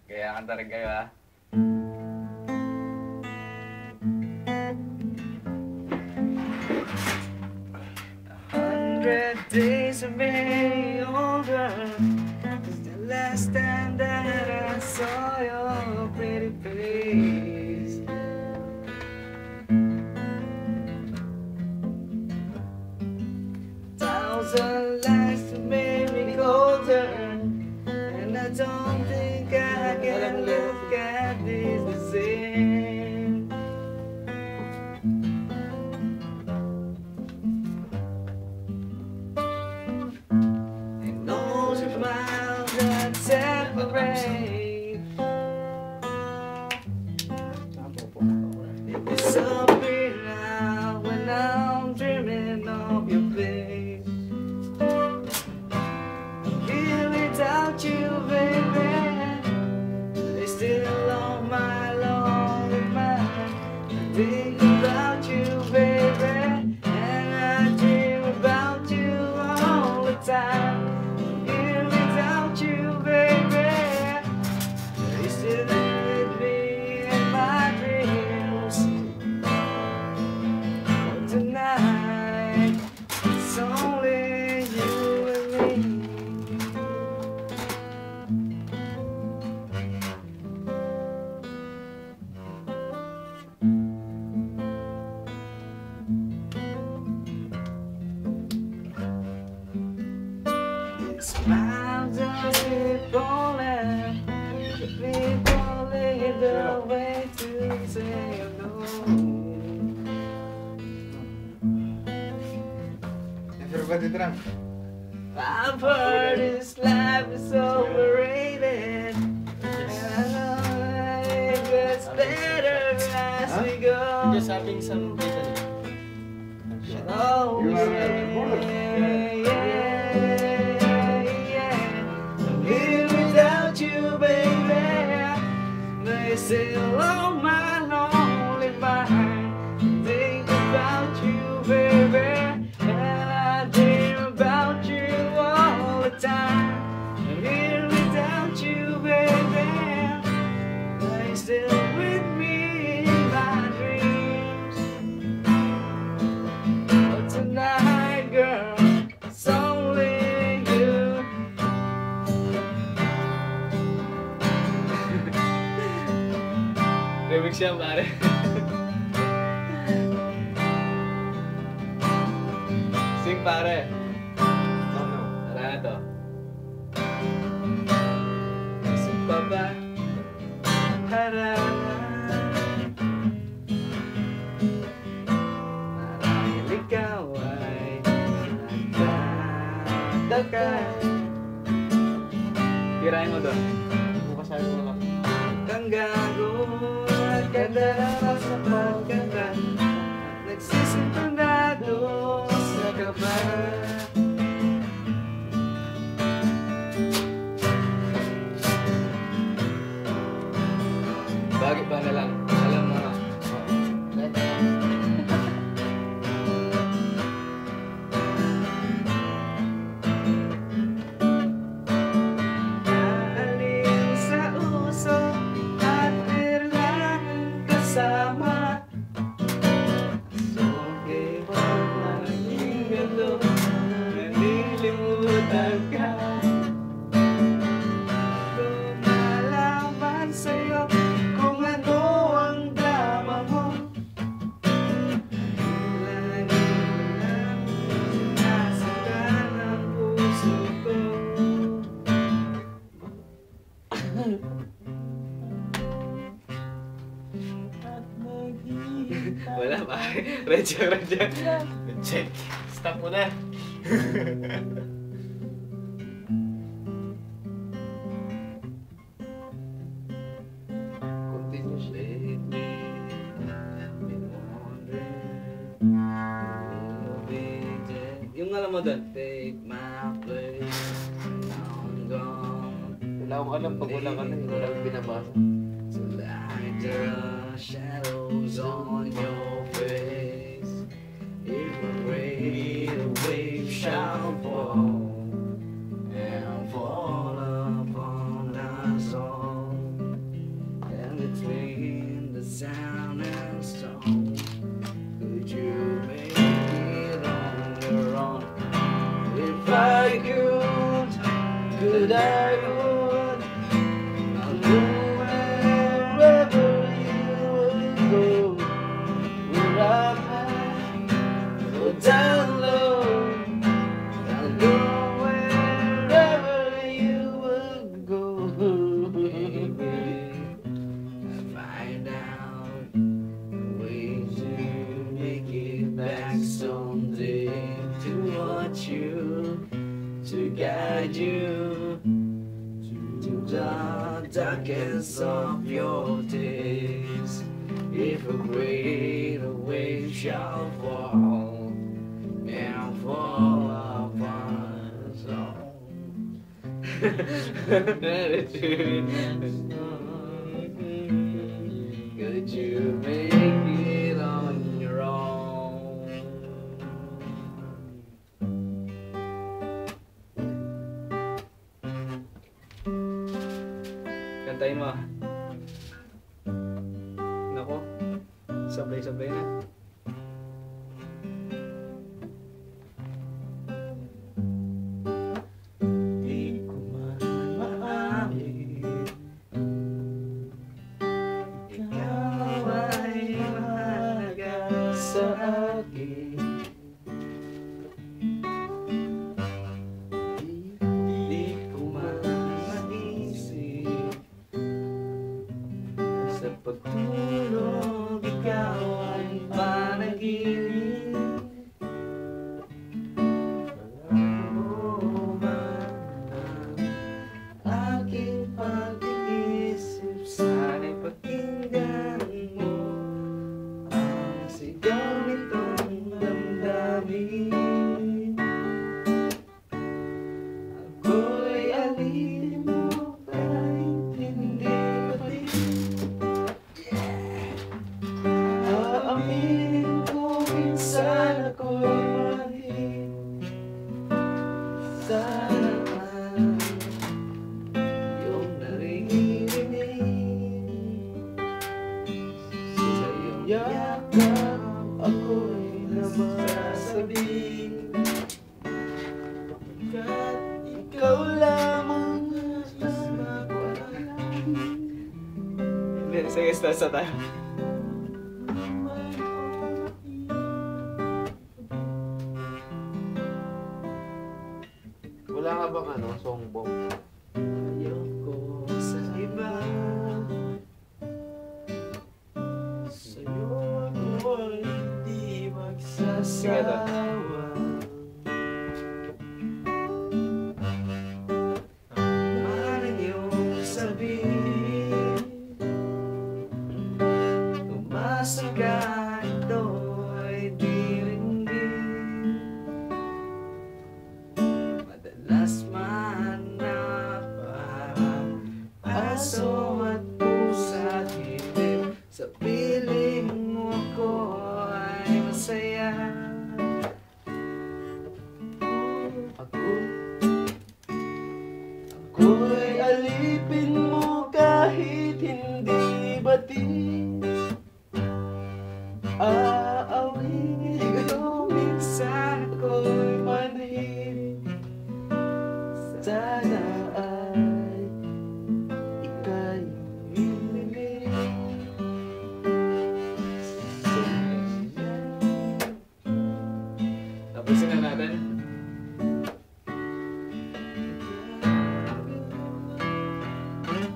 Kaya kanta rin kayo, ha? Days of being older is the last time that I saw your pretty face. Thousand lies to make me colder, and I don't think I can look at this the same. Miles that separate. It disappear now when I'm dreaming of your face. Here without you, baby, they still on my lonely mind. I think about you, baby, and I dream about you all the time. You, baby, you still with me in my dreams. But tonight, it's only you and me. Smile just keep falling, people lead the way to say no. Everybody drum. I've heard this life is overrated, and I know it gets better as we go. Just having some reason. Oh, You are without you, baby, they still on my lonely mind. Think about you, baby, and I dream about you all the time. I'm here without you, baby, they still with me in my dreams. But tonight, girl, it's only you. Remix yan, pare. Sing, pare. Tara na to. Sa baba, harana. Marahil ikaw ay nagdadagay. Tirahin mo doon. Bukas sabi mo lang. Kang gago at kadalawa sa pagkanta, nagsisimpanado sa kaba. Bakit ba na lang? Alam mo na. Naalin sa uso at pirlang kasama. Suki mo maging gando, nanilimutan ka. Lumalaman sa'yo kung ano ang drama mo. Lagi lang sinasaktan ang puso ko. Wala, pare. Reject, reject. Reject. Stop mo na. Continuously, Yung alam mo doon. take my place. Now I'm gone. Wala akong alam pag wala ka na. Wala akong binabasa. To light the shadows on your face. If a great wave shall fall and fall upon us all. darkest of your days. If a greater wave shall fall and fall upon us all. Could you make it on your own? Kantayin mo. Nako, sabay-sabay na. Di ko man maamin, ikaw ay mahalaga sa akin. Di ko man maisip sa pagtulog, ikaw ay panaginip. Malabo man ang aking pag-iisip, sana'y pakinggan mo ang sigaw nitong damdamin. Ako'y alipin mo kahit hindi pati. Aaminin ko minsan ako'y mali. Sana man iyong naririnig sa iyong yakap, ako'y namasabi. Pagkat ikaw lamang ang magwala. Sige, start tayo. Wala ka bang ano, songbong? Ayoko sa iba, sa'yo ako'y hindi magsasawa. Ang man iyong sabihin, umasa ka, ito'y diringgin. Madalas man na parang aso at pusa, hilig sa piling mo ako ay masaya. Ako'y alipin mo kahit hindi bati. Aawin ko minsan ako'y manhid. Sana ay ika'y hililig. Tapusin na natin. Ano?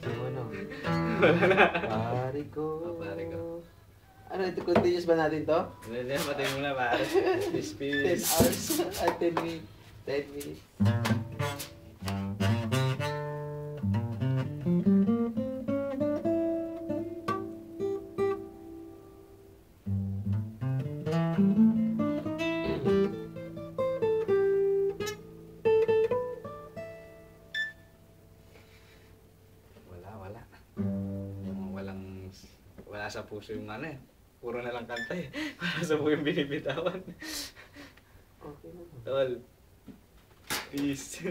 Wala na. Pare ko. Pare ko. Ano, ito continuous ba natin to? Hindi, patay mo na pare. 10 Space. hours. 10 minutes. 10 minutes. Wala. Wala sa puso yung ano eh. Puro na lang kanta eh. Wala sa buhay yung binibitawan. Okay na. Tol. Peace.